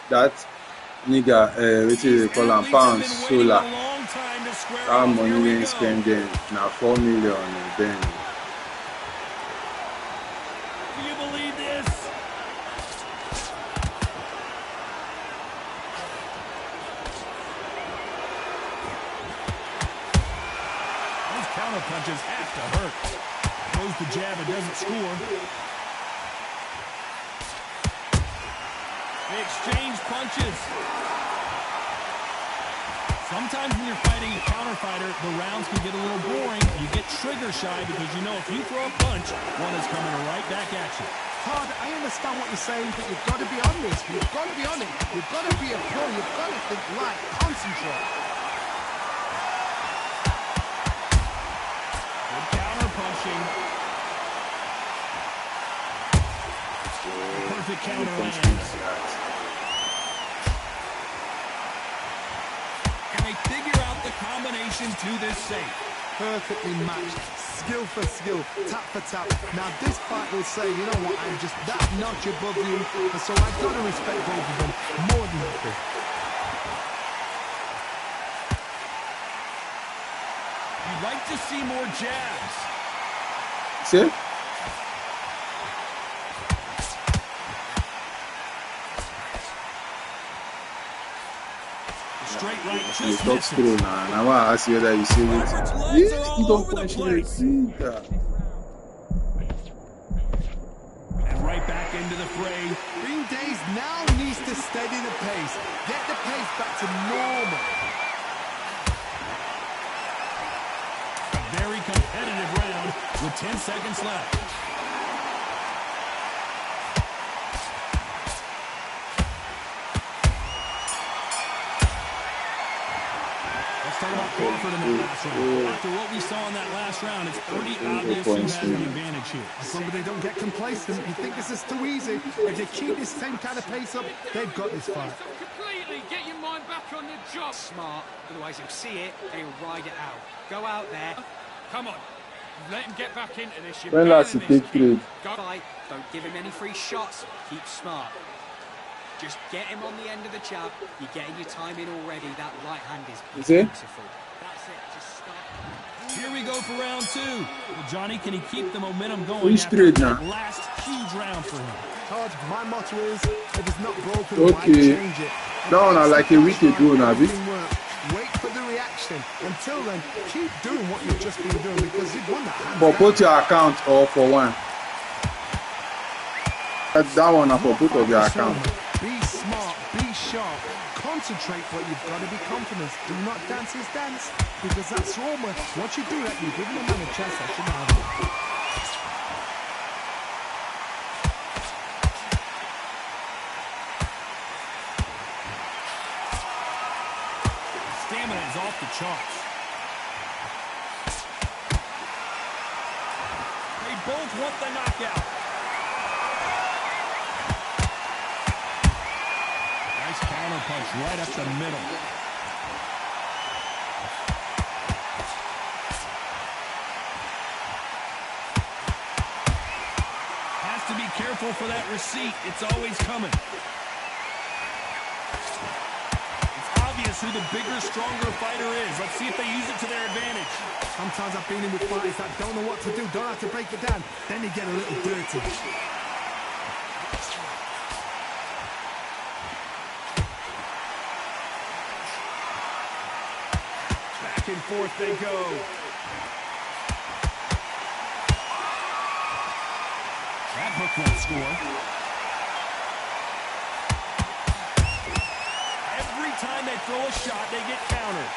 that nigga, which is called a pounds solar. That money we spending now 4 million then. Do you believe this? Those counter punches have to hurt. Throws the jab and doesn't score. They exchange punches. Sometimes when you're fighting a counter fighter, the rounds can get a little boring. You get trigger shy because you know if you throw a punch, one is coming right back at you. Todd, I understand what you're saying, but you've got to be on this. You've got to be on it. You've got to be a pro. You've got to think light. Concentrate. Good counter punching. Perfect counter lands. And they figure out the combination to this safe. Perfectly matched. Skill for skill. Tap for tap. Now this fight will say, you know what, I'm just that notch above you. And so I've got to respect both of them more than nothing. You'd like to see more jabs. See? Straight right, You just talk misses. through now. Now I ask you that you see it. Robert's legs You are all don't over the punch place. it. And right back into the fray. Green Days now needs to steady the pace. Get the pace back to normal. A very competitive round with 10 seconds left. Let's talk about Crawford in that last round. After what we saw in that last round, it's pretty obvious who has the advantage here. As long as they don't get complacent, you think this is too easy. If they keep this same kind of pace up, they've got this fight. Completely get your mind back on the job. Smart, otherwise he'll see it and he'll ride it out. Go out there. Come on. Let him get back into this. When last you take trade? Go fight. Don't give him any free shots. Keep smart. Just get him on the end of the jab. You're getting your time in already. That right hand is beautiful. That's it. Just start. Here we go for round two. Well, Johnny, can he keep the momentum going Which after trade that now? last huge round for him? Todd, my motto is, if it's not broken, why Okay. change it? That one I like a week ago now, Wait for the reaction. Until then, keep doing what you've just been doing because you've won that hand. For both your account or for one? That one for both of your account. Be smart, be sharp, concentrate, but you've got to be confident. Do not dance his dance because that's Roma. Once you do that, you give him a man a chance. I shouldn't have it. Stamina is off the charts. They both want the knockout. Nice counter punch right up the middle. Has to be careful for that receipt. It's always coming. Who the bigger, stronger fighter is. Let's see if they use it to their advantage. Sometimes I've been in with fighters that don't know what to do, don't have to break it down. Then they get a little dirty. Back and forth they go. That hook won't score. Time they throw a shot, they get countered.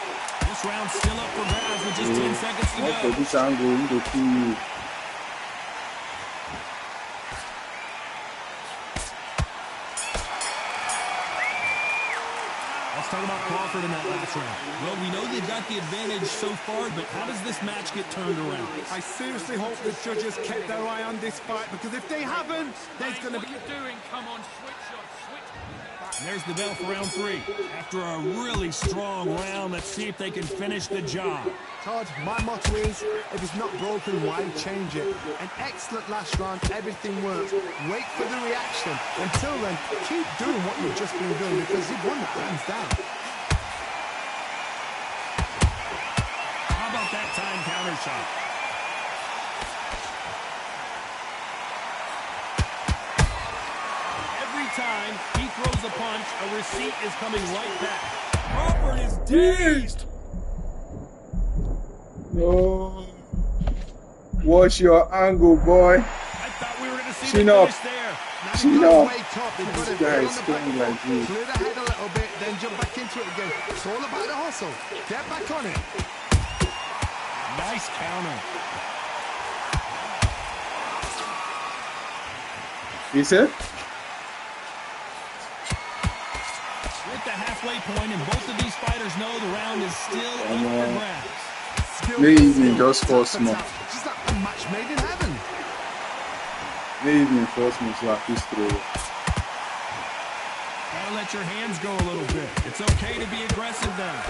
This round's still up for grabs with just 10 seconds to go. For this angle, you go kill you. Let's talk about Crawford in that last round. Well, we know they've got the advantage so far, but how does this match get turned around? I seriously hope the judges kept their eye on this fight because if they haven't, there's going to be... What are you doing? Come on, switch on, switch. There's the bell for round 3. After a really strong round, let's see if they can finish the job. Todd, my motto is, if it's not broken, why change it? An excellent last round, everything works. Wait for the reaction. Until then, keep doing what you've just been doing because you've won the hands down. How about that time counter shot? Every time he throws a punch, a receipt is coming right back. Crawford is dazed. No. Watch your angle, boy. I thought we were going to see Chin the up. finish there. Chin up. Wake up. You've got This to guy get is on the playing back like foot, this. clear the head a little bit, then jump back into it again. It's all about the hustle. Get back on it. Nice counter. You said? We're at the halfway point, and both of these fighters know the round is still up for grabs. Maybe just force more. Just like a match made in heaven. Maybe force more so I can throw. Gotta let your hands go a little bit. It's okay to be aggressive now.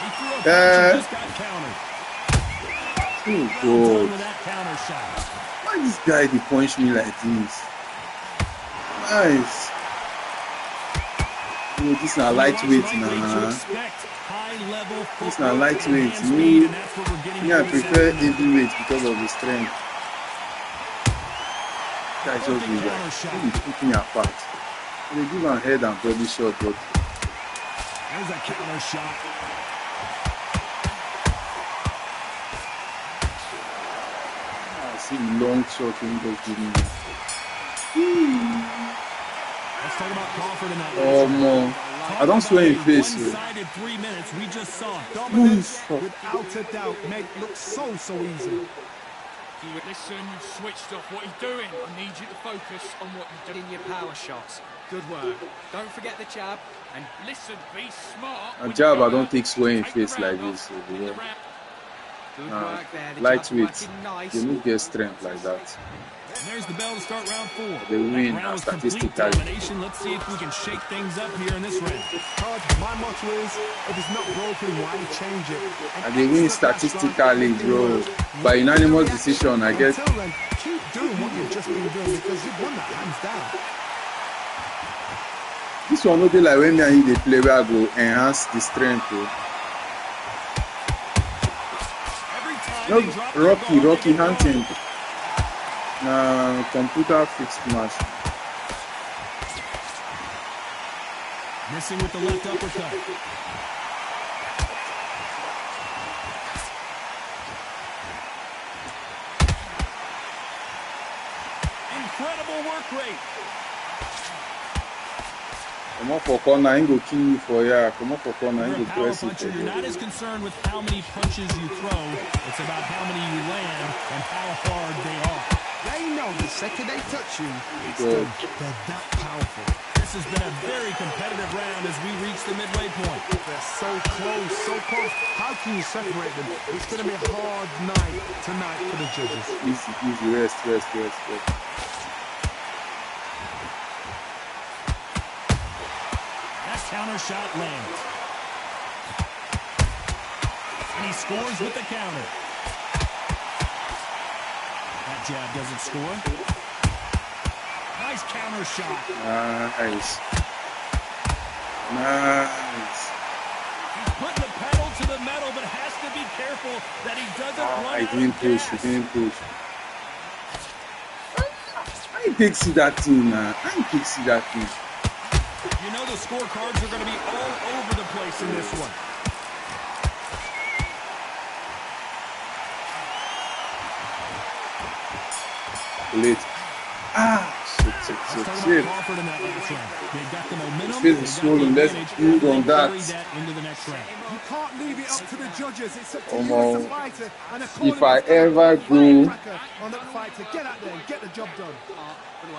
He threw a punch and just got countered. Oh, Well done God. with that counter shot. Why this guy they punch me like this? Nice. Oh, this is not lightweight now. This is not lightweight. Me, I prefer heavyweight because of the strength. Guy just do that. He is picking apart. They give him head and body shot, but There's a counter shot. I see long shot when he just give me. Let's talk about Crawford in that Oh, man. I don't swear in face. One-sided 3 minutes. We just saw it. Dominance, without a doubt, made it look so easy. Listen, you've switched off. What are you doing? I need you to focus on what you're doing. In your power shots. Good work. Don't forget the jab. And Listen, be smart. A jab, I don't take swear in face like this. good work there. The Lightweight. jab's working nice. They don't get strength like that. And there's the bell to start round 4. They win That round was complete statistically. domination. Let's see if we can shake things up here in this round. Todd, my motto is, if it's not broken, why change it? And they win statistically, bro. By unanimous decision, I guess. Until then, keep doing what you've just been doing because you've won that hands down. This one no dey like when me and you dey play where I go enhance the strength. Oh. Every time No, they drop the ball, Rocky they get hunting. going. Na computer fixed match. Missing with the left uppercut. Incredible work rate. Come up for corner, he go kill you for here. Come up for corner, You're he a go power press it. puncher. You're not as concerned with how many punches you throw. It's about how many you land and how hard they are. They know the second they touch you, it's Good. they're that powerful. This has been a very competitive round as we reach the midway point. They're so close, so close. How can you separate them? It's going to be a hard night tonight for the judges. Easy, rest. That counter shot lands. And he scores with the counter. That jab doesn't score. Nice counter shot. Nice. He's putting the pedal to the metal, but has to be careful that he doesn't run He out didn't of push, gas. he didn't push. I take see that thing now. I take see that thing. You know the scorecards are going to be all over the place in this one. Late. Shit. Crawford in that last round. They've got the momentum. His face is swollen. Let's build on that. Into the next round. You can't leave it up to the judges. It's up to you Omo, as a fighter. And if I ever go, on that fighter, get out there and get the job done.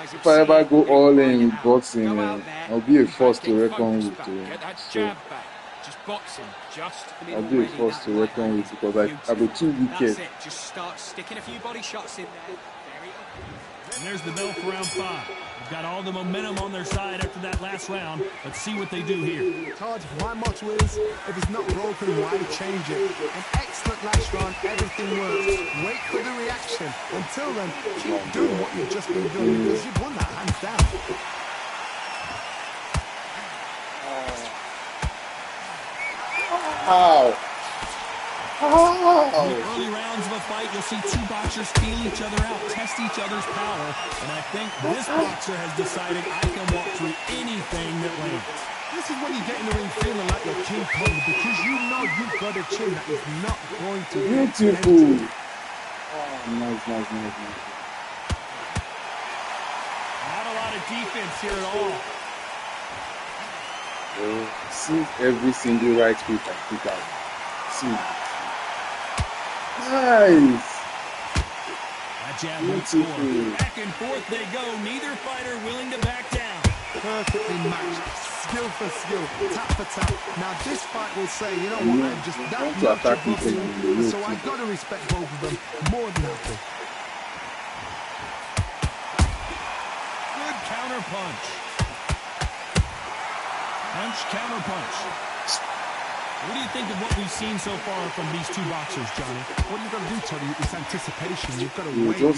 if I ever go all in boxing, I'll be a force to reckon with. Get that So jab back. Just boxing. Just. I'll be a force to reckon with because I go too wicked. That's it. Just start sticking a few body shots in there. Very And there's the bell for round 5. They've got all the momentum on their side after that last round. Let's see what they do here. Todd, my motto is, if it's not broken, why change it? An excellent last round, everything works. Wait for the reaction. Until then, keep doing what you've just been doing because you've won that hands down. Ow. In the early rounds of a fight, you'll see two boxers feel each other out, test each other's power, and I think this boxer has decided I can walk through anything that lands. This is when you get in the ring feeling like you're King Kong because you know you've got a chin that is not going to be beautiful. Oh, nice. Not a lot of defense here at all. See every single right hook I put out. See. Nice. That jab won't score. Back and forth they go. Neither fighter willing to back down. Perfectly matched. Skill for skill. Tap for tap. Now this fight will say, you know what, I'm just that much above you. So I got to respect both of them. More than happy. Good counter punch. Punch, counter punch. What do you think of what we've seen so far from these two boxers, Johnny? What you've got to do, Tony, is anticipation. You've got to wait. You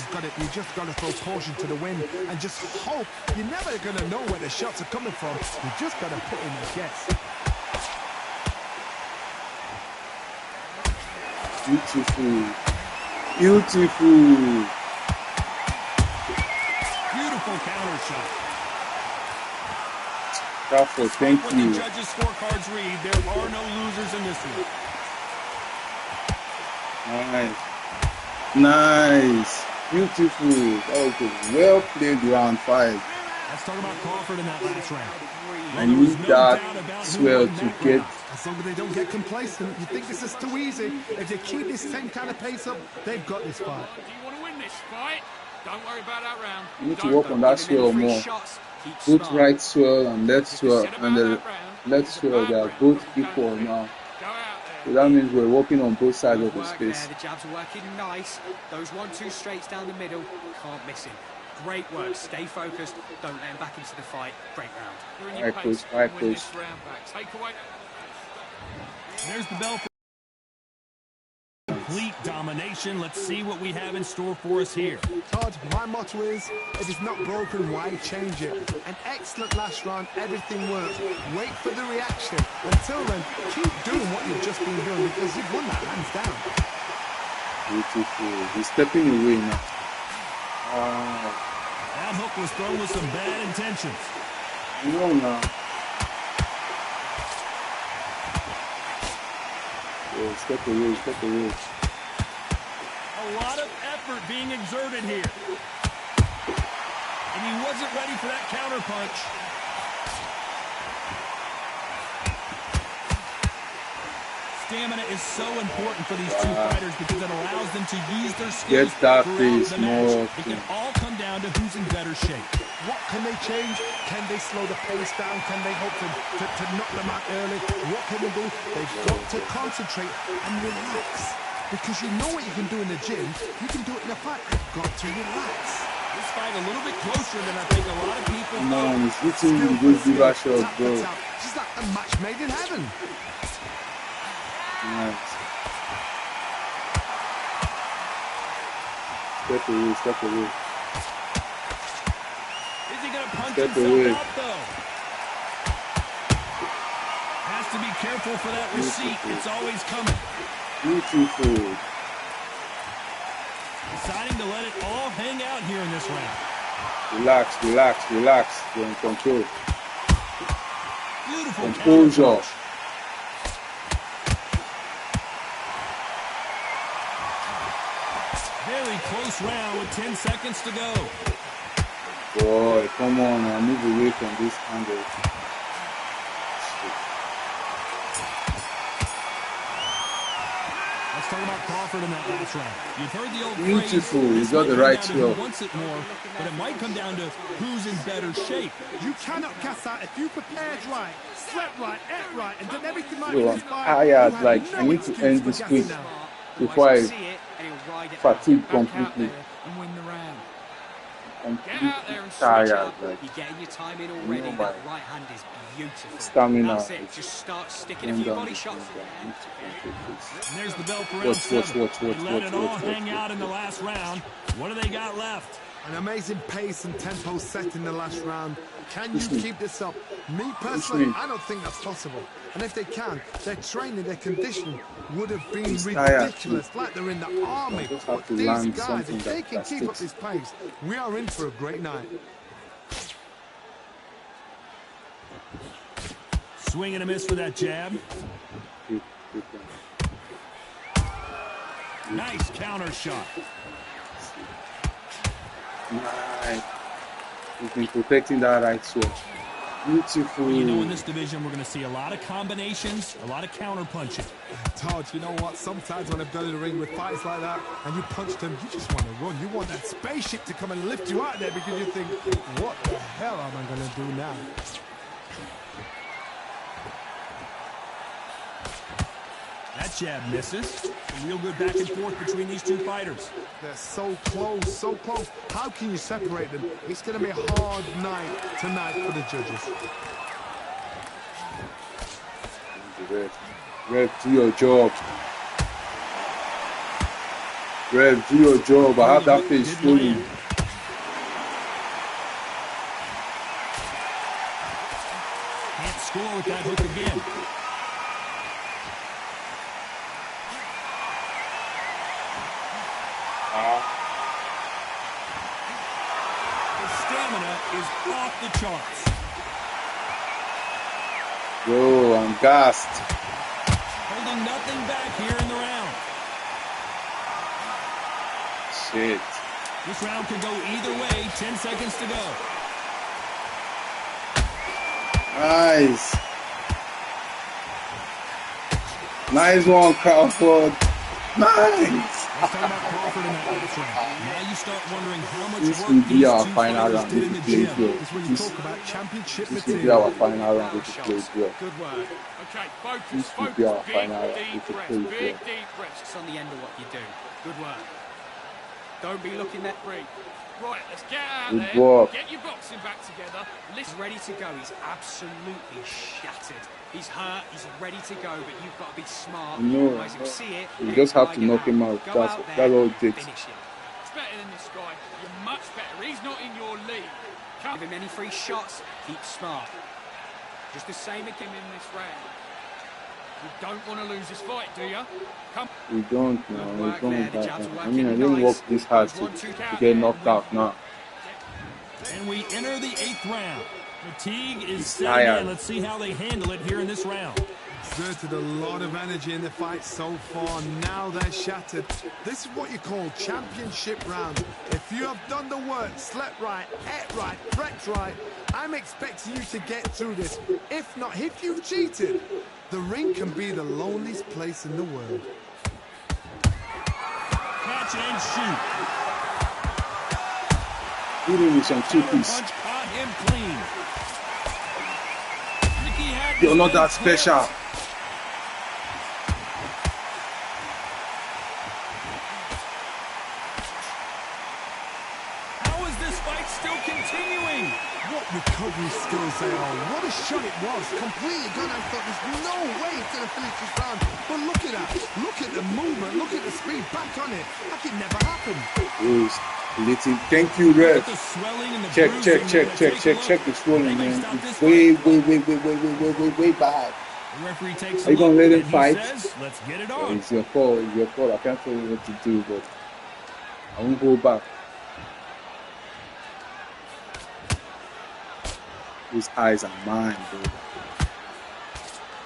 just got to throw caution to the wind and just hope. You're never going to know where the shots are coming from. You just got to put in a guess. Beautiful counter shot. Crawford, thank you. When the judges' scorecards read, there are no losers in this one. Nice. Beautiful. That was a well played round 5. Let's talk about Crawford in that last round. I need that swell to get. As long as they don't get complacent, you think this is too easy. If they keep this same kind of pace up, they've got this fight. Do you want to win this fight? Don't worry about that round. You need to work on that swell more. Both right swell and left swell, and the left swell, they are both equal now. So that means we're working on both sides of the space. The jabs are working nice. Those 1-2 straights down the middle, can't miss him. Great work. Stay focused. Don't let him back into the fight. Great round. Right push, right push. There's the bell for complete domination. Let's see what we have in store for us here. Todd, my motto is, if it's not broken, why change it? An excellent last round, everything works. Wait for the reaction. Until then, keep doing what you've just been doing because you've won that hands down. Beautiful. He's stepping away now. That hook was thrown with some bad intentions. No. Step away. A lot of effort being exerted here. And he wasn't ready for that counter punch. Stamina is so important for these two fighters because it allows them to use their skills throughout the match. It can all come down to who's in better shape. What can they change? Can they slow the pace down? Can they hope to knock them out early? What can they do? They've got to concentrate and relax. Because you know what you can do in the gym, you can do it in the fight. You've got to relax. This fight a little bit closer than I think a lot of people thought. He's hitting the good diva shot, bro. It's like a match made in heaven. Nice. Step away. Is he going to punch himself out, though? Has to be careful for that receipt. It's always coming. Beautiful. Deciding to let it all hang out here in this round. Relax. You're in control. Beautiful composure. Very close round with 10 seconds to go. Boy, come on now, move away from this angle. Let's talk about Crawford in that last round. You've heard the old beautiful. Phrase, he's got the right swell. He wants it more, but it might come down to who's in better shape. You cannot cast out if you prepared right, slept right, ate right, and done everything right. Yo, I'm tired. Like, I need to end this quick before I fatigue completely. And win the round. completely there and switch tired. up. Like, You're getting your time in already. That right hand is beautiful. Stamina. That's it. Just start sticking a few body shots in there. And there's the bell for round 7. They let it all hang out in the last round. What do they got left? An amazing pace and tempo set in the last round. Can you keep this up? Me personally, I don't think that's possible. And if they can, their training, their conditioning would have been ridiculous, like they're in the army. But these guys, if they can keep up this pace, we are in for a great night. Swing and a miss for that jab. Nice counter shot. Nice. He's been protecting that right sword. Beautiful. Well, you know, in this division, we're going to see a lot of combinations, a lot of counter punching. Todd, you know what? Sometimes when I've done in the ring with fights like that, and you punch them, you just want to run. You want that spaceship to come and lift you out there because you think, what the hell am I going to do now? That jab misses. Some real good back and forth between these two fighters. They're so close, so close. How can you separate them? It's going to be a hard night tonight for the judges. Rev, do your job. Rev, do your job. I have that face fully. Can't score with that hook again. The stamina is off the charts. Yo, I'm gassed. Holding nothing back here in the round. Shit. This round could go either way. 10 seconds to go. Nice. Nice one, Crawford. Nice. Let's talk about Crawford in that last round. Now you start wondering how much This work will be these our two final fighters round did if in we the play gym. well. This is when you talk about championship This will be material. our final round if we play well. Good work. Okay, focus, This will be our focus. final round Big, if we deep play breaths. well. Big, deep breaths. It's on the end of what you do. Good work. Don't be looking that Breathe. Right, let's get out Good there. work. Get your boxing back together. He's ready to go. He's absolutely shattered. He's hurt. He's ready to go, but you've got to be smart. No, Otherwise he'll see it. you and just have try to get knock him out. Go That's out there all it and takes. finish him. It's better than this guy. You're much better. He's not in your league. Come Give him any free shots. Keep smart. Just the same again. in this round. You don't want to lose this fight, do you? Come. We don't, man. We Work there. don't. The jabs are I mean, I working didn't nice. work this hard to get knocked out now. And we enter the 8th round. Fatigue is setting tired. in. Let's see how they handle it here in this round. Exerted a lot of energy in the fight so far. Now they're shattered. This is what you call championship round. If you have done the work, slept right, ate right, prepped right, I'm expecting you to get through this. If not, if you've cheated, the ring can be the loneliest place in the world. Catch and shoot. Hit him with some two-piece. Punch caught him clean. Ricky had You're not this that clear. special. How is this fight still continuing? What recovery skills they are. What a shot it was. Completely gone. I thought there's no way it's going to finish this round. But look at that. Look at the movement. Look at the speed. Back on it. Like it never happened. Thank you, Rev. The swelling and the Check bruising, the swelling, man. It's way bad. The referee takes Are you gonna let him and he fight? says, let's get it on. It's your fault. It's your fault. I can't tell you what to do, but I won't go back. His eyes are mine, bro.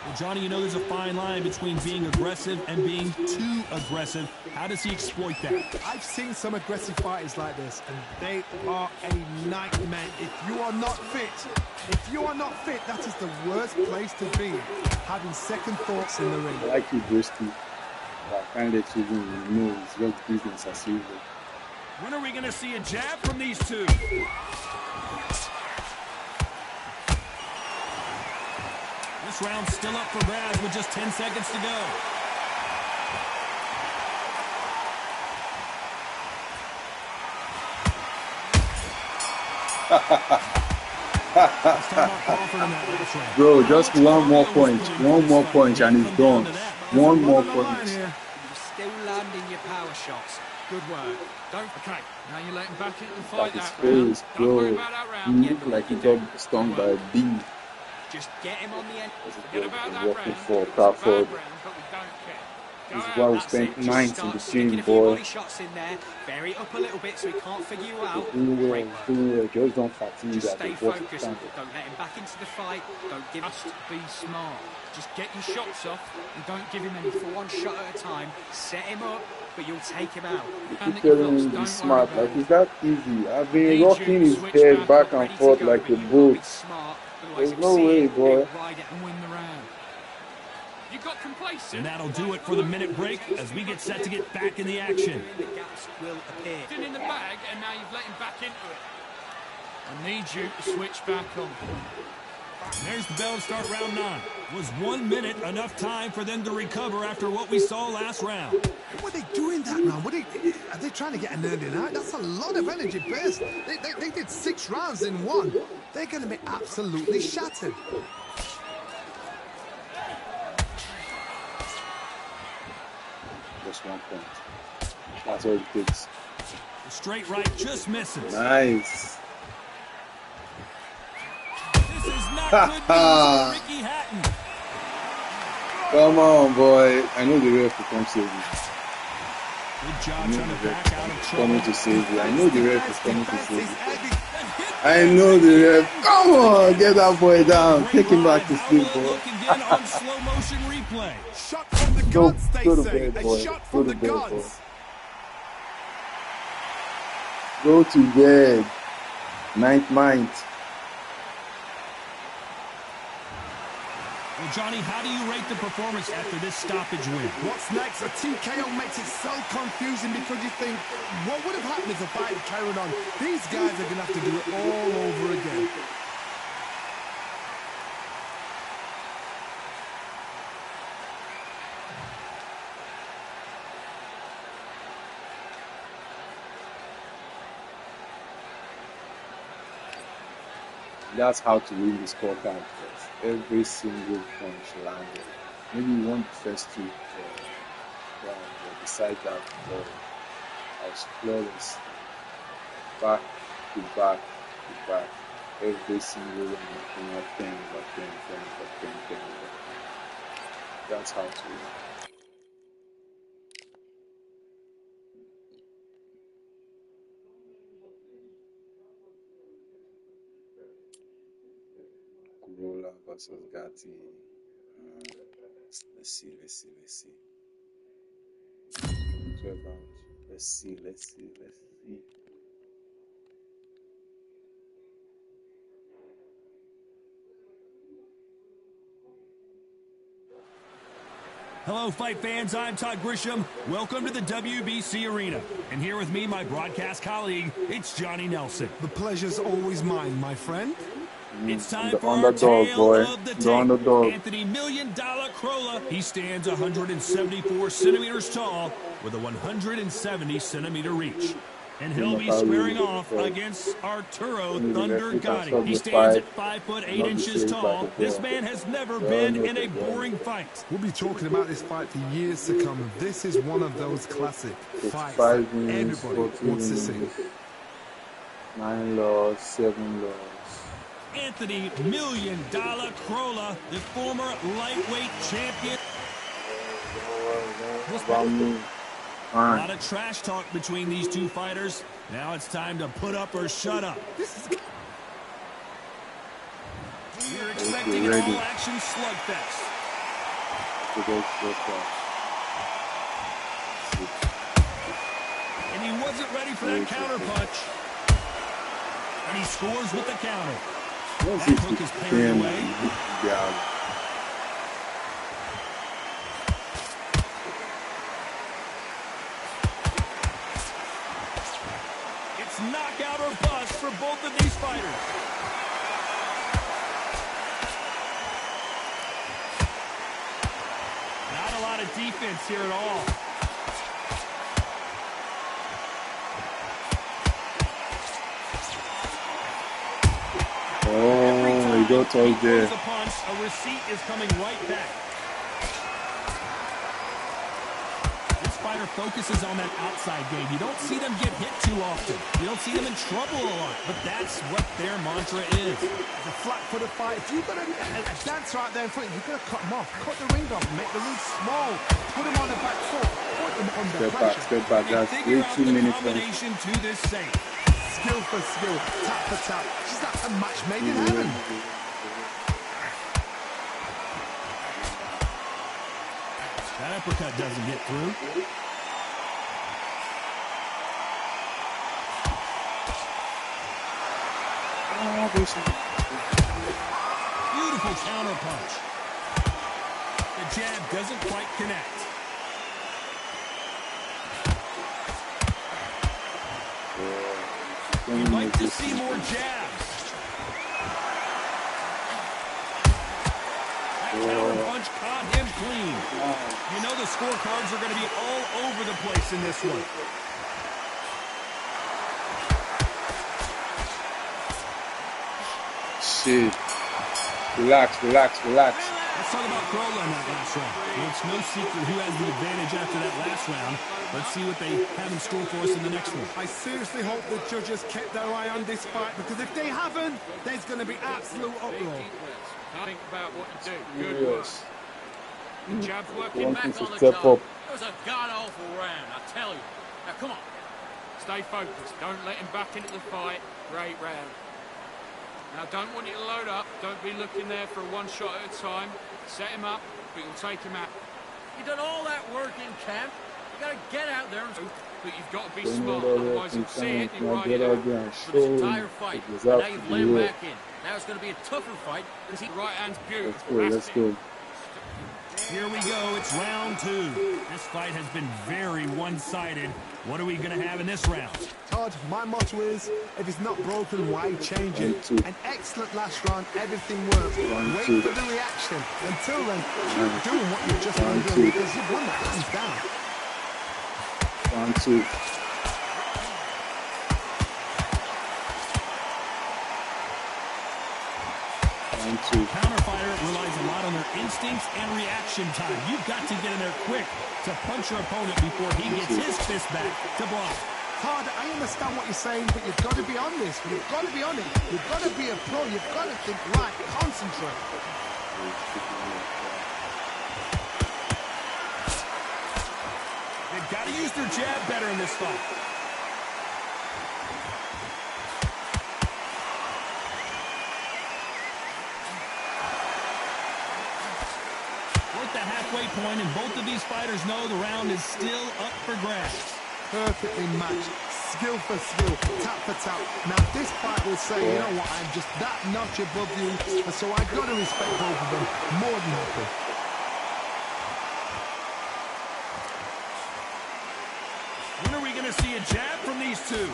Well, Johnny, you know there's a fine line between being aggressive and being too aggressive. How does he exploit that? I've seen some aggressive fighters like this, and they are a nightmare. If you are not fit, that is the worst place to be. Having second thoughts in the ring. I like you, Brisky. But I can't let you win. You know, it's just business as usual. When are we going to see a jab from these two? This round's still up for grabs with just 10 seconds to go. Bro, just one more punch and it's done. One more punch. You're still landing your power shots. Good work. Okay, now you're letting back into the fight That is that round. face, Don't worry bro. about that He round. looked like he got stung by a bee. Just get him on the end. Forget about that Working round. for It's a bad Crawford. round, but we don't care. This is why we spent nights in the gym, boy. Shots in there. Vary up a little bit so he can't figure you out. Doing well. Just don't fatigue Just at stay the bottom focused. standard. Don't let him back into the fight. Don't give Just be smart. Just get your shots off and don't give him any. for one shot at a time. Set him up, but you'll take him out. You keep telling him to be smart, like it's that easy. I've been rocking his head back and forth like a boat. There's no way, boy. And win the round. You got complacent. And that'll do it for the minute break as we get set to get back in the action. The gaps will appear. In the bag, and now you've let him back into it. I need you to switch back on. And there's the bell to start round 9. Was 1 minute enough time for them to recover after what we saw last round? What are they doing that round? Are they trying to get an earning out? That's a lot of energy burst. They did 6 rounds in one. They're going to be absolutely shattered. Just 1 point. That's all it takes. The straight right just misses. Nice. This is not good news for Ricky Hatton. Come on, boy. I know the ref will come save you. Good job trying to back out of trouble. Coming to save you. I know the ref is coming to save you. I know the ref. Come on, get that boy down. Take him back to sleep, boy. Look again on slow motion replay. Shot from the Go guns, they to say. bed, boy. A shot Go from to the bed, boy. guns. Go to bed. Night mind. Well, Johnny, how do you rate the performance after this stoppage win? What's next? A TKO makes it so confusing because you think, what would have happened if the fight had carried on? These guys are going to have to do it all over again. That's how to win the scorecard first. Every single punch landed. Maybe you won the first 2 rounds, but besides that, I was flawless. Back to back to back. Every single one, 10. That's how to win. Roller versus Gatti. Let's see. 12 rounds. Let's see. Hello, fight fans. I'm Todd Grisham. Welcome to the WBC Arena. And here with me, my broadcast colleague, it's Johnny Nelson. The pleasure's always mine, my friend. It's time the for our underdog, tale boy. of the The tape. underdog. Anthony $1 Million Crolla. He stands 174 centimeters tall with a 170 centimeter reach. And he'll be squaring off against Arturo Thunder Gotti. He stands at 5'8" tall. This man has never been in a boring fight. We'll be talking about this fight for years to come. This is one of those classic fights 5 minutes, everybody 14 wants to see. minutes. 9 loss, 7 loss. Anthony $1 Million Crolla, the former lightweight champion. A lot of trash talk between these two fighters. Now it's time to put up or shut up. You're expecting an all-action slugfest. And he wasn't ready for that counter punch. And he scores with the counter. That hook is parried away. It's knockout or bust for both of these fighters. Not a lot of defense here at all. Oh, he got told there. A punch, a receipt is coming right back. This fighter focuses on that outside game. You don't see them get hit too often. You don't see them in trouble a lot, but that's what their mantra is. The flat for the fight. If you've got a dance right there in front, you've got to cut them off. Cut the ring off. Make the ring small. Put them on the back foot. Put them under pressure. Step back. That's way too many points. To this safe. Skill for skill. Tap for tap. She's like a match made in heaven. That uppercut doesn't get through. Beautiful counter punch. The jab doesn't quite connect. You'd like to see more jabs. That counter punch caught him clean. You know the scorecards are going to be all over the place in this one. Shit. Relax. Let's talk about Corolla in that last round. Well, it's no secret who has the advantage after that last round. Let's see what they have in store for us in the next one. I seriously hope the judges kept their eye on this fight, because if they haven't, there's going to be absolute uproar. Think about what you do. Good work. The jab's working back on the step up. It was a god-awful round, I tell you. Now, come on. Stay focused. Don't let him back into the fight. Great round. Now, don't want you to load up. Don't be looking there for one shot at a time. Set him up, but you'll take him out. You've done all that work in camp. You got to get out there and shoot, but you've got to be smart. Otherwise, you'll see it and ride it out for this entire fight. Now you've let him back in. Now it's going to be a tougher fight because his right hand's beautiful. Let's go. Here we go. It's round two. This fight has been very one-sided. What are we going to have in this round? Todd, my motto is, if it's not broken, why change it? An excellent last round, everything works. Wait for the reaction. Until then, keep doing what you've just been doing, because you've won the hands down. 1, 2. Counter fighter relies a lot on their instincts and reaction time. You've got to get in there quick to punch your opponent before he gets his fist back to block. Todd, I understand what you're saying, but you've got to be on this. You've got to be on it. You've got to be a pro. You've got to think right. Concentrate. They've got to use their jab better in this fight. Halfway point, and both of these fighters know the round is still up for grabs. Perfectly matched, skill for skill, tap for tap. Now this fight will say, you know what, I'm just that notch above you, and so I got to respect both of them more than happy. When are we going to see a jab from these two?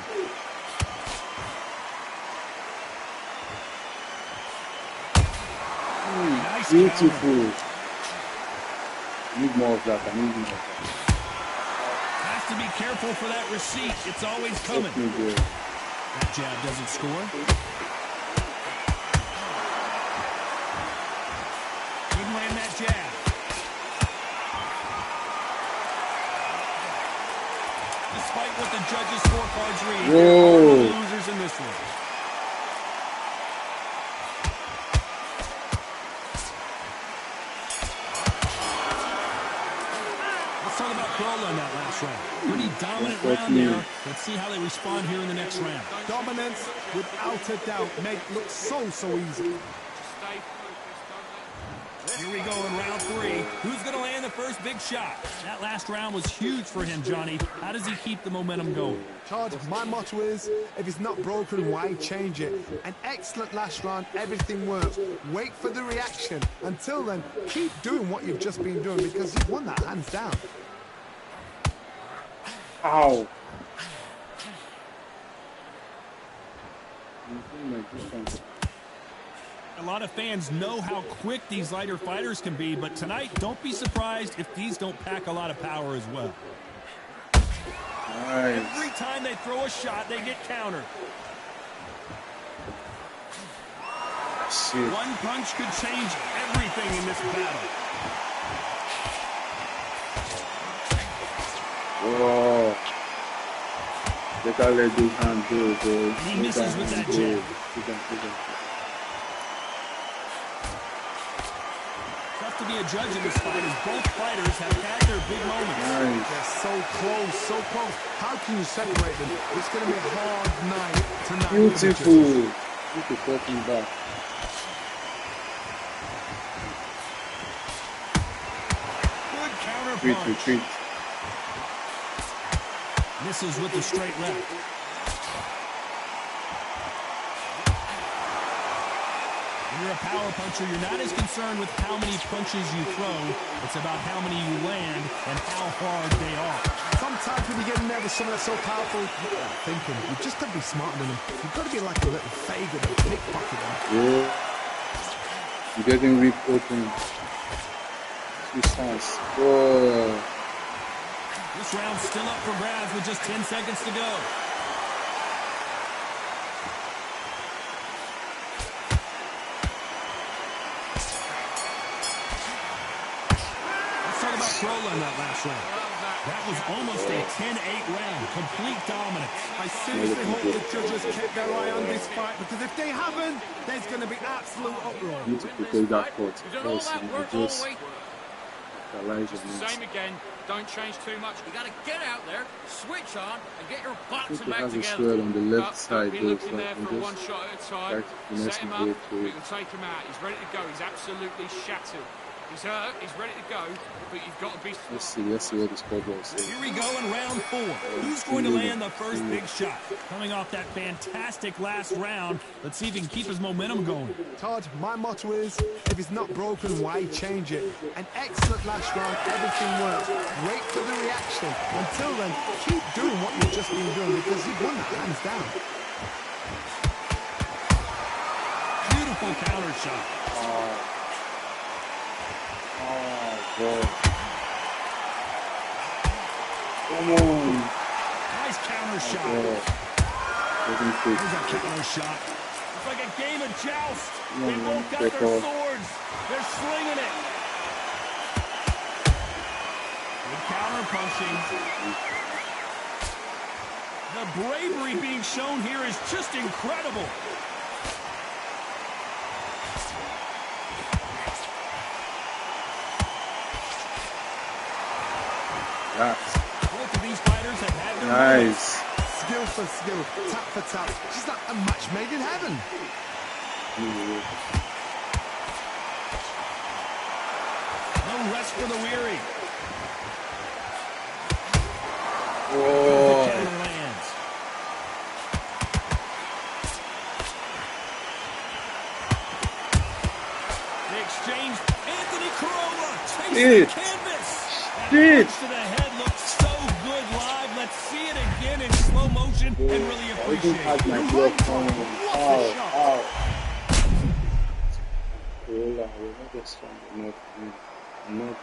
Nice Beautiful. Counter. Need more of that. I need more of that. Has to be careful for that receipt. It's always coming. That jab doesn't score. Couldn't land that jab. Despite what the judges' scorecards read, there are no losers in this one. In that last round. Pretty dominant round there. Let's see how they respond here in the next round. Dominance, without a doubt, made it look so easy. Here we go in round three. Who's going to land the first big shot? That last round was huge for him, Johnny. How does he keep the momentum going? Todd, my motto is, if it's not broken, why change it? An excellent last round, everything works. Wait for the reaction. Until then, keep doing what you've just been doing, because you've won that hands down. Ow. A lot of fans know how quick these lighter fighters can be, but tonight, don't be surprised if these don't pack a lot of power as well. Nice. Every time they throw a shot, they get countered. it. One punch could change everything in this battle. Whoa. They can't let this hand go, bro. He misses with that jab. Tough to be a judge in this fight as both fighters have had their big moments. Nice. They're so close, so close. How can you separate them? It's going to be a hard night tonight. Beautiful. Look at talking back. Good counter punch. Retreat. Misses with the straight left. When you're a power puncher, you're not as concerned with how many punches you throw. It's about how many you land and how hard they are. Sometimes when you get in there with someone that's so powerful, you're thinking, you've just got to be smarter than them. You've got to be like a little faggot and pickpocket them. Yeah. You're getting ripped open. Switch hands. Whoa. This round's still up for grabs with just 10 seconds to go. Let's talk about Krolla in that last round. That was almost a 10-8 round. Complete dominance. I seriously hope the judges kept their eye on this fight, because if they haven't, there's going to be absolute uproar. Beautiful take that court. You've done all Yes, that and work all just the way. Elijah It's the needs. same again. Don't change too much. You got to get out there, switch on, and get your I think boxing he back has a together. sword on the left Don't side be though, looking so I there can for one just shot at a try time. to finesse Set him and up. go We through it. can take him out. He's ready to go. He's absolutely shattered. He's hurt. He's ready to go. But you've got to be. Let's see what the scoreboard says. Here we go in round 4. Who's going to land the first big shot? Coming off that fantastic last round, let's see if he can keep his momentum going. Todd, my motto is, if it's not broken, why change it? An excellent last round, everything works. Wait for the reaction. Until then, keep doing what you've just been doing, because you've won that hands down. Beautiful counter shot. God. Come on. Nice counter shot. Looking quick. There's a counter shot. It's like a game of joust. No, They man, both got take their off. swords. They're slinging it. Good counter punching. The bravery being shown here is just incredible. Both of these fighters have had their Nice. Skill for skill, tap for tap. She's like a match made in heaven. No rest for the weary. Oh. The counter lands. The exchange. Anthony Krolla takes Shit. the canvas. That Shit. punch to the head looks so good live. Let's see it again in slow motion and really I even appreciate had it. my glove on. Ow. Corolla, we're not just strong enough. I'm not.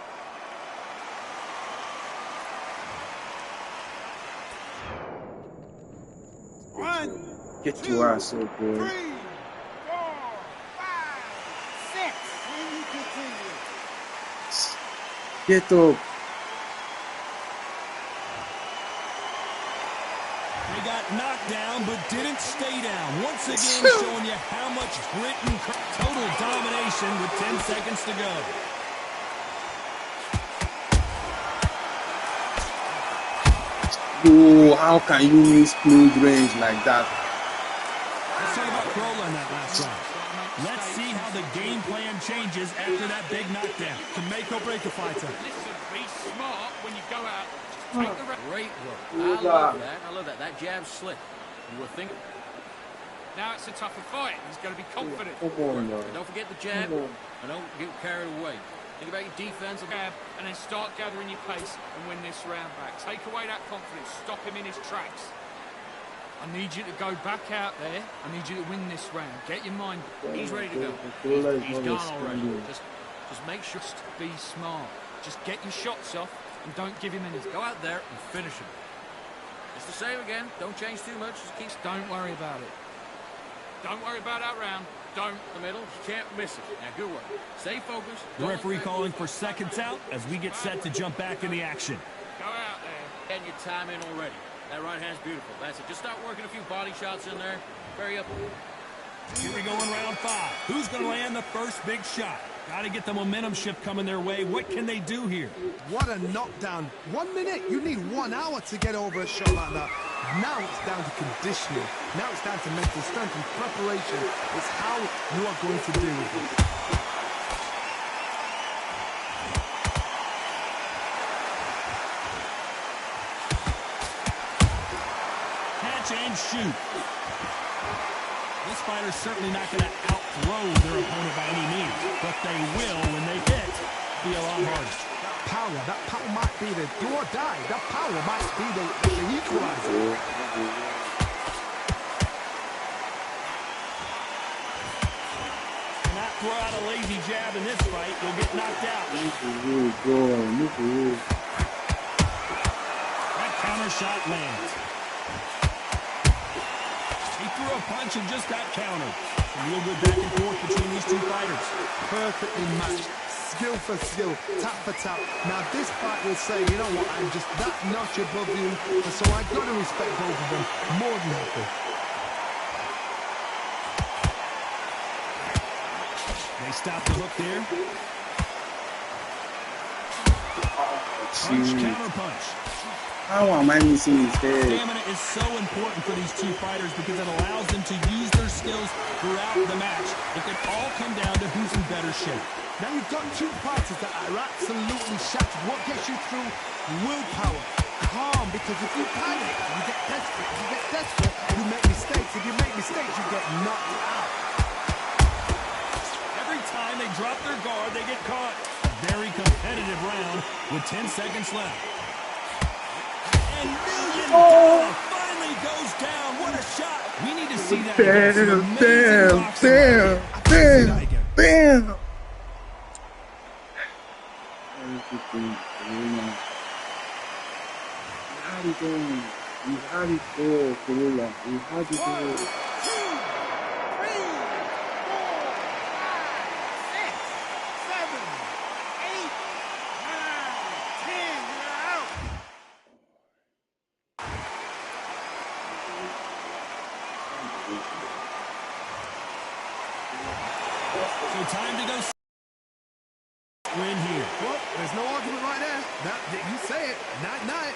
Get your ass up, boy. 3, 4, 5, 6. And you continue. Get up. They got knocked down but didn't stay down. Once again showing you how much grit and total domination with 10 seconds to go. Oh, how can you miss close range like that? Let's talk about Krolla in that last round. Let's see how the game plan changes after that big knockdown. Can make or break a fighter. Listen, be smart when you go out. Take the Great work. Look I at love that. that. I love that. That jab's slick. You were thinking. Now it's a tougher fight. He's going to be confident. Come on, bro. Don't forget the jab, and don't get carried away. Think about your defense. Grab and then start gathering your pace and win this round back. Take away that confidence. Stop him in his tracks. I need you to go back out there. I need you to win this round. Get your mind. He's ready to go. Corolla is He's not gone already. responding. Just make sure to be smart. Just get your shots off and don't give him any. Go out there and finish him. It's the same again. Don't change too much. Just keep. Don't worry about it. Don't worry about that round. Don't in the middle. You can't miss it. Now, good work. Stay focused. The referee calling for seconds out as we get set to jump back in the action. Go out there. And your time in already. That right hand's beautiful. That's it. Just start working a few body shots in there. Hurry up. Here we go in round 5. Who's going to land the first big shot? Got to get the momentum shift coming their way. What can they do here? What a knockdown. 1 minute. You need 1 hour to get over a shot like that. Now it's down to conditioning. Now it's down to mental strength and preparation. It's how you are going to deal with it. Catch and shoot. This fighter's certainly not going to outthrow their opponent by any means, but they will, when they hit, be a lot harder. That power might be the do or die. That power might be the equalizer. Cannot throw out a lazy jab in this fight. You'll get knocked out. That counter shot lands. He threw a punch and just got countered. Some real good back and forth between these two fighters. Perfectly matched. Skill for skill, tap for tap. Now this fight will say, you know what, I'm just that notch above you, and so I've got to respect both of them more than happy. They stop the hook there. Punch, counter punch. How am I missing his head? Stamina is so important for these two fighters because it allows them to use their skills throughout the match. It can all come down to who's in better shape. Now you've got two fighters that are absolutely shattered. What gets you through? Willpower. Calm, because if you panic, you get desperate. If you get desperate, you make mistakes. If you make mistakes, you get knocked out. Every time they drop their guard, they get caught. A very competitive round with 10 seconds left. And $1 million finally goes down. What a shot. We need to see that again. Damn. We had it all, Corolla. We had it all. 1, 2, 3, 4, 5, 6, 7, 8, 9, 10. You're out. So time to go win here. Well, there's no argument right there. You say it. Night-night.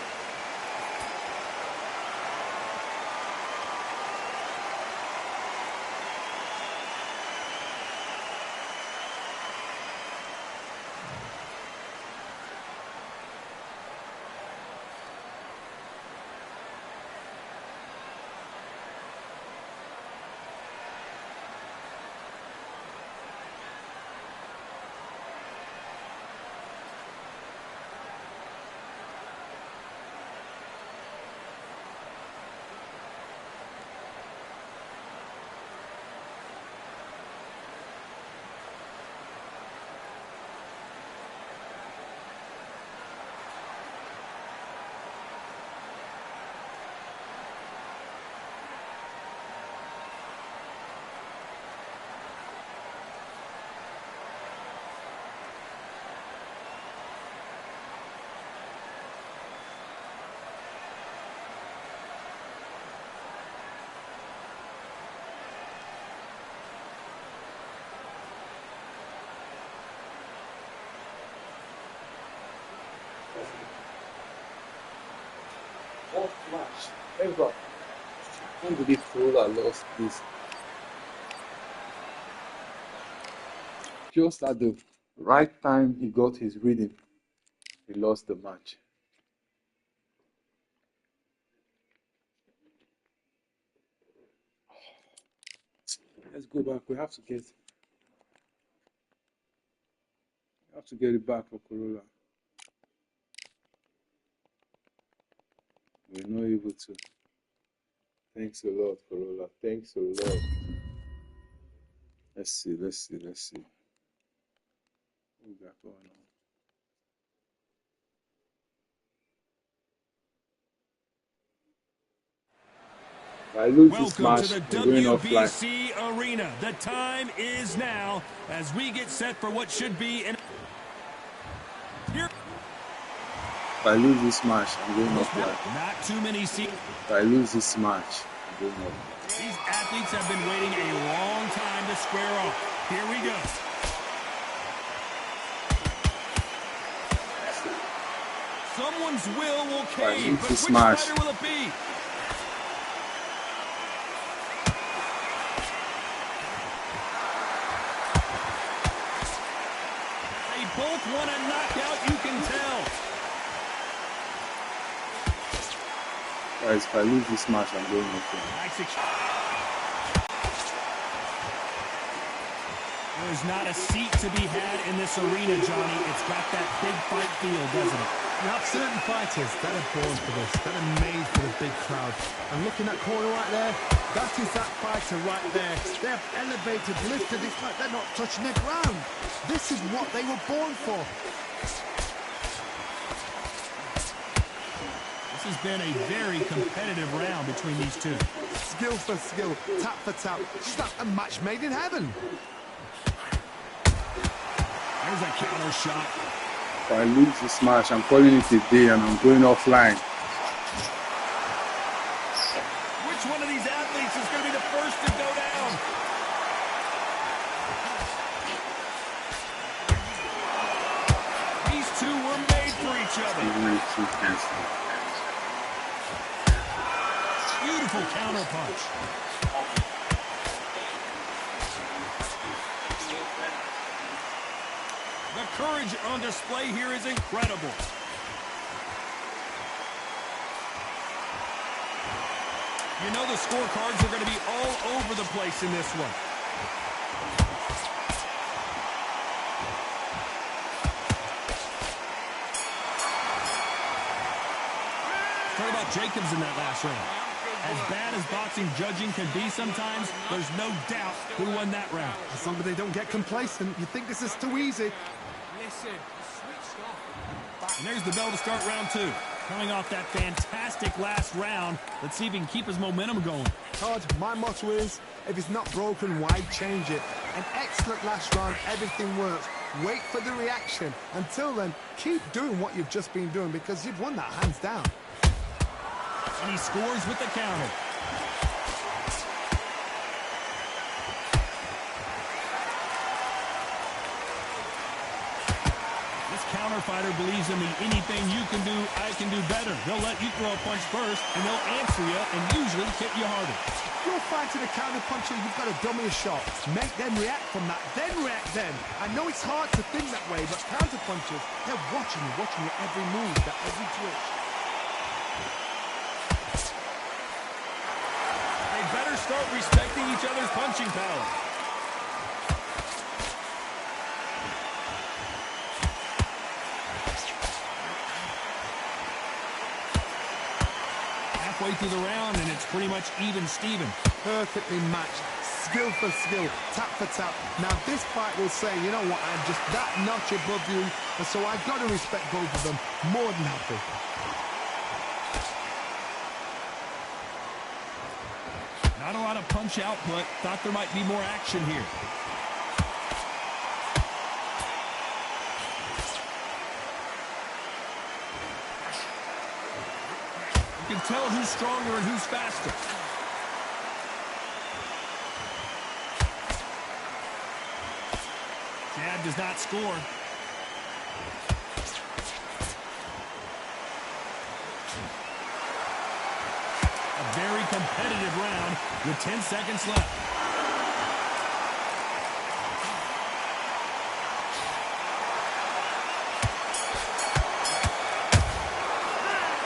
Fourth match ever. I can't believe Corolla lost this. Just at the right time he got his rhythm, he lost the match. Let's go back. We have to get it back for Corolla. We're not able to. Thanks a lot, Corolla. Thanks a lot. Let's see. What we got going on? If I lose this Welcome to match, the I'm going offline. WBC Arena. The time is now as we get set for what should be an... Here. If I lose this match, I'm going offline. Not too many seats. If I lose this match, I'm going offline. These athletes have been waiting a long time to square off. Here we go. Someone's will cave, but which fighter will it be? They both want a knockout, you can tell. Guys, if I lose this match, I'm going offline. There's not a seat to be had in this arena, Johnny. It's got that big fight feel, doesn't it? You have certain fighters that are born for this, that are made for the big crowd. And looking at that corner right there, that is that fighter right there. They have elevated, lifted, it's like they're not touching the ground. This is what they were born for. This has been a very competitive round between these two. Skill for skill, tap for tap. It's like a match made in heaven. There's a counter shot. If I lose this match, I'm calling it a day and I'm going offline. Which one of these athletes is going to be the first to go down? These two were made for each other. Beautiful counter punch. The courage on display here is incredible. You know the scorecards are going to be all over the place in this one. Talk about Jacobs in that last round. As bad as boxing judging can be sometimes, there's no doubt who won that round. As long as they don't get complacent, you think this is too easy. Listen, switched off. And there's the bell to start round two. Coming off that fantastic last round, let's see if he can keep his momentum going. Todd, my motto is, if it's not broken, why change it? An excellent last round, everything works. Wait for the reaction. Until then, keep doing what you've just been doing because you've won that hands down. And he scores with the counter. This counter fighter believes in the anything you can do, I can do better. They'll let you throw a punch first, and they'll answer you and usually hit you harder. If you're fighting a counter puncher, you've got to dummy a shot. Make them react from that, then react then. I know it's hard to think that way, but counter punchers, they're watching you every move, that every twitch. Better start respecting each other's punching power. Halfway through the round, and it's pretty much even Steven. Perfectly matched, skill for skill, tap for tap. Now this fight will say, you know what, I'm just that notch above you, and so I've got to respect both of them. More than happy. Not a lot of punch output. Thought there might be more action here. You can tell who's stronger and who's faster. Jab does not score. Very competitive round with 10 seconds left.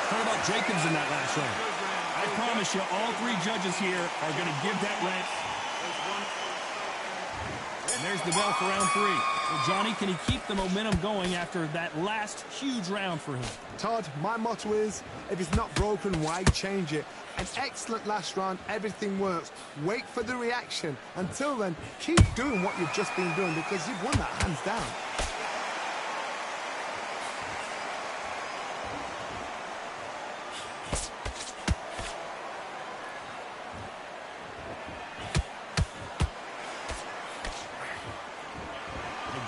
What about Jacobs in that last round? I promise you, all three judges here are going to give that rank. And there's the bell for round three. Well, Johnny, can he keep the momentum going after that last huge round for him? Todd, my motto is, if it's not broken, why change it? An excellent last round, everything works. Wait for the reaction. Until then, keep doing what you've just been doing because you've won that hands down.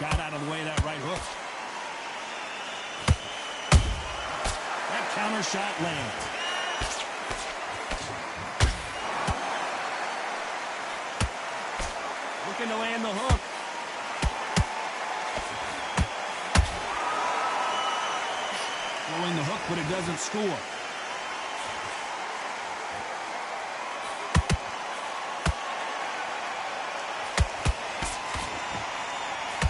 got out of the way of that right hook. That counter shot lands. Looking to land the hook. Throwing the hook, but it doesn't score.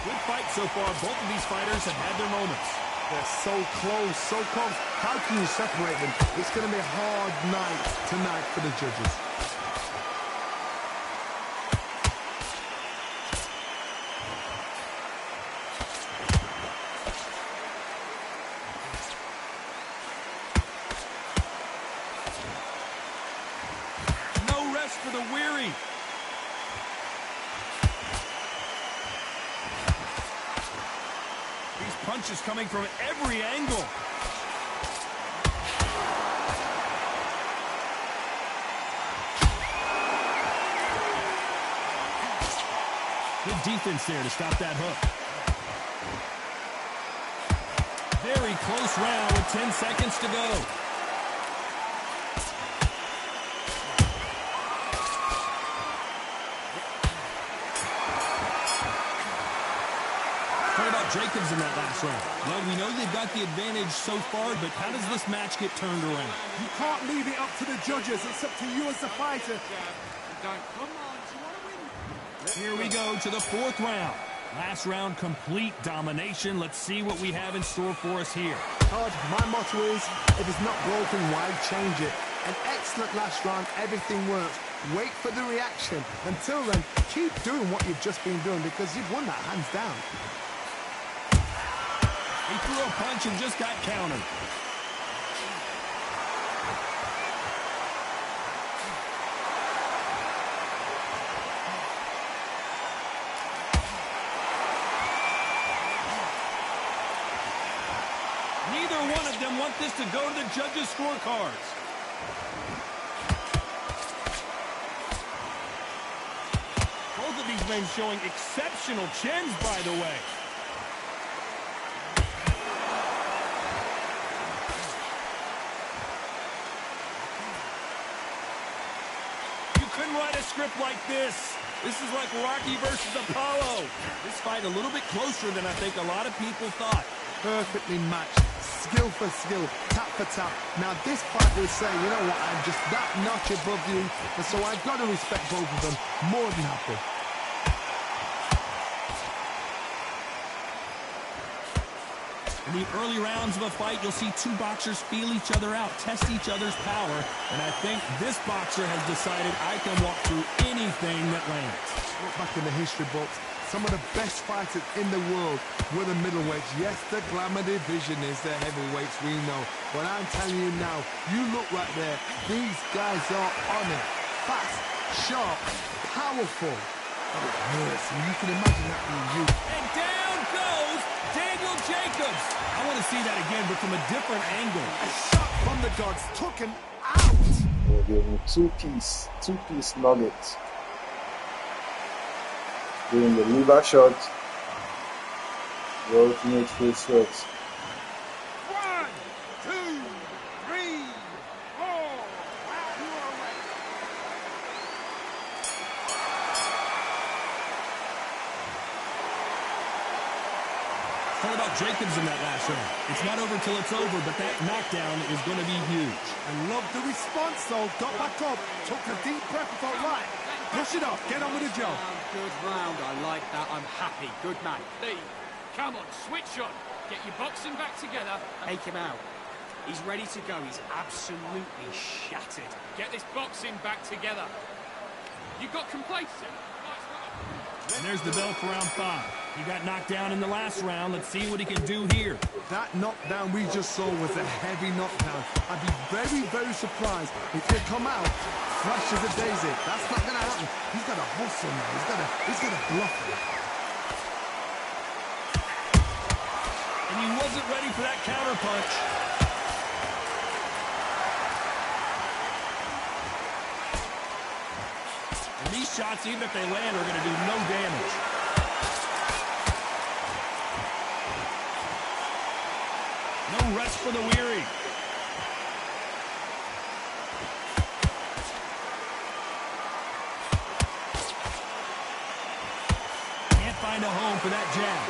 Good fight so far. Both of these fighters have had their moments. They're so close, so close. How can you separate them? It's going to be a hard night tonight for the judges. No rest for the weary. Punches coming from every angle. Good defense there to stop that hook. Very close round with 10 seconds to go. What about Jacobs in that last round? Well, we know they've got the advantage so far, but how does this match get turned around? You can't leave it up to the judges. It's up to you as the fighter. Come on, do you want to win? Here we go to the fourth round. Last round, complete domination. Let's see what we have in store for us here. Todd, my motto is, if it's not broken, why change it? An excellent last round, everything works. Wait for the reaction. Until then, keep doing what you've just been doing because you've won that hands down. He threw a punch and just got countered. Neither one of them want this to go to the judges' scorecards. Both of these men showing exceptional chins, by the way. Write a script like this. This is like Rocky versus Apollo. This fight a little bit closer than I think a lot of people thought. Perfectly matched, skill for skill, tap for tap. Now this fight will say, you know what, I'm just that notch above you, and so I've got to respect both of them. More than happy. In the early rounds of a fight, you'll see two boxers feel each other out, test each other's power, and I think this boxer has decided I can walk through anything that lands. Look back in the history books, some of the best fighters in the world were the middleweights. Yes, the glamour division is the heavyweights, we know, but I'm telling you now, you look right there, these guys are on it. Fast, sharp, powerful. Oh, it hurts, and you can imagine that being you. And down goes Daniel Jacobs. I want to see that again, but from a different angle. A shot from the gods took him out. We're giving two-piece nuggets. Doing the liver shot, the ultimate face shot. 1, 2, 3, 4. What about Jacobs in that last round? It's not over till it's over, but that knockdown is going to be huge. I love the response, though. Got back up, took a deep breath and thought, right, push it off, get on with the job. Good round, I like that. I'm happy. Good man. Lee, come on, switch on. Get your boxing back together. Take him out. He's ready to go. He's absolutely shattered. Get this boxing back together. You got complacent. And there's the bell for round 5. He got knocked down in the last round. Let's see what he can do here. That knockdown we just saw was a heavy knockdown. I'd be very, very surprised if he come out fresh as a daisy. That's not going to happen. He's got to hustle now. He's got to bluff it. And he wasn't ready for that counter punch. And these shots, even if they land, are going to do no damage. for the weary. Can't find a home for that jab.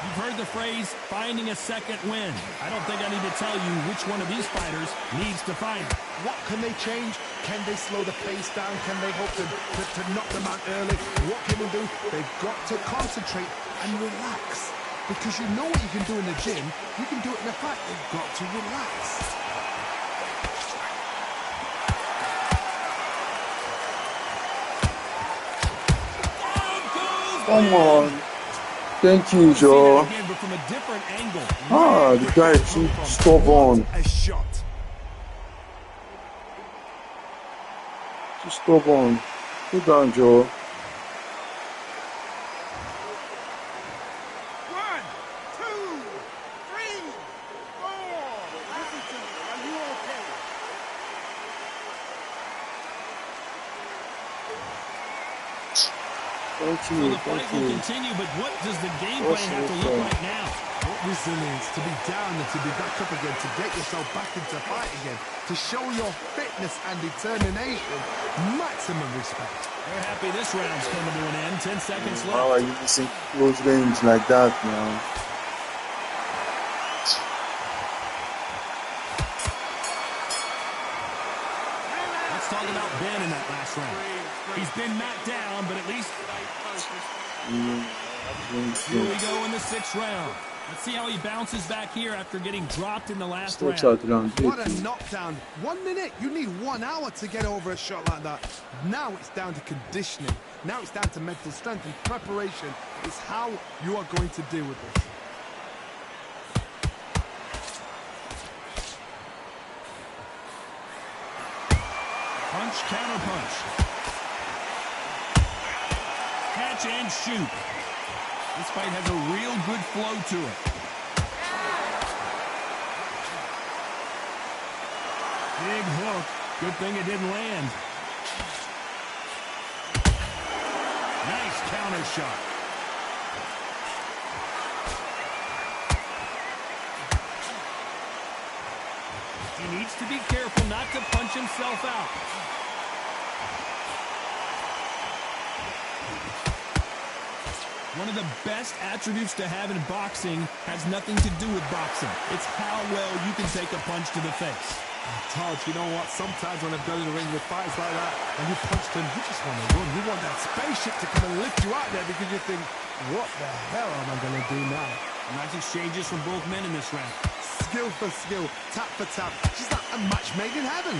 You've heard the phrase, finding a second win. I don't think I need to tell you which one of these fighters needs to find it. What can they change? Can they slow the pace down? Can they hope to knock them out early? What can they do? They've got to concentrate and relax. Because you know what you can do in the gym, you can do it in a fight. They've got to relax. Come on. Thank you, Joe. Ah, the guy is so stubborn. A shot. Too stubborn. Put down, Joe. 1, 2, 3, 4. Listen to me. Are you okay? Thank So you, the fight thank will you. continue, but what does the game plan have to look like now? What resilience to be down and to be back up again, to get yourself back into fight again, to show your fitness and determination. Maximum respect. They're happy this round's coming to an end. 10 seconds left. How are you missing close range like that, man? Let's talk about Ben in that last round. He's been knocked down, but at least... Here we go in the 6th round. Let's see how he bounces back here after getting dropped in the last round. What a knockdown. 1 minute. You need 1 hour to get over a shot like that. Now it's down to conditioning. Now it's down to mental strength and preparation. It's how you are going to deal with this. Punch, counter punch. Catch and shoot. This fight has a real good flow to it. Big hook. Good thing it didn't land. Nice counter shot. He needs to be careful not to punch himself out. One of the best attributes to have in boxing has nothing to do with boxing. It's how well you can take a punch to the face. Todd, you know what? Sometimes when I've done in the ring with fights like that, and you punch them, you just want to run. You want that spaceship to come and lift you out there because you think, what the hell am I going to do now? Nice exchanges from both men in this round. Skill for skill, tap for tap. Just like a match made in heaven.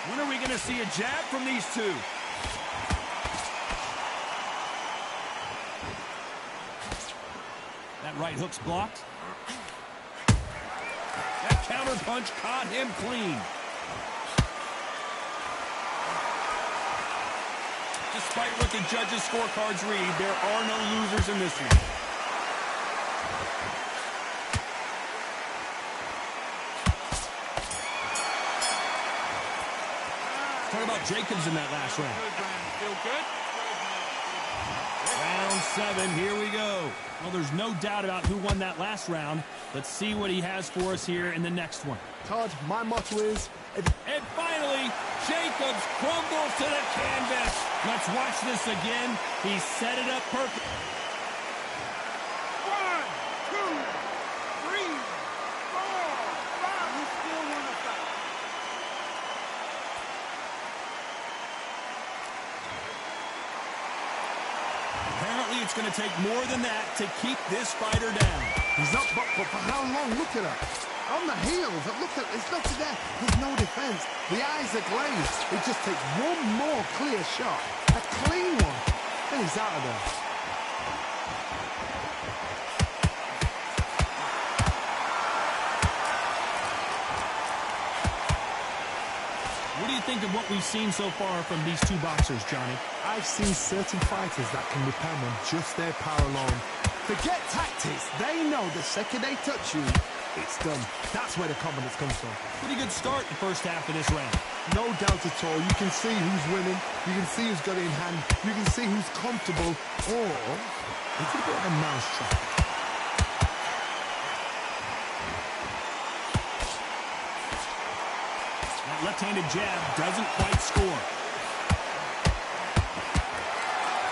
When are we going to see a jab from these two? That right hook's blocked. That counter punch caught him clean. Despite what the judges' scorecards read, there are no losers in this one. Talk about Jacobs in that last round. Feel good? Round 7, here we go. Well, there's no doubt about who won that last round. Let's see what he has for us here in the next one. Todd, my motto is... And finally, Jacobs crumbles to the canvas. Let's watch this again. He set it up perfect. 1, 2, 3, 4, 5. You still want to fight. Apparently, it's going to take more than that to keep this fighter down. He's up, but for how long? Look at that. On the heels, look at it's not to there. There's no defense. The eyes are glazed. It just takes one more clear shot, a clean one, and he's out of there. What do you think of what we've seen so far from these two boxers, Johnny? I've seen certain fighters that can depend on just their power alone. Forget tactics. They know the second they touch you, it's done. That's where the confidence comes from. Pretty good start the first half of this round. No doubt at all. You can see who's winning. You can see who's got it in hand. You can see who's comfortable. Or it's a bit of a mousetrap. That left-handed jab doesn't quite score.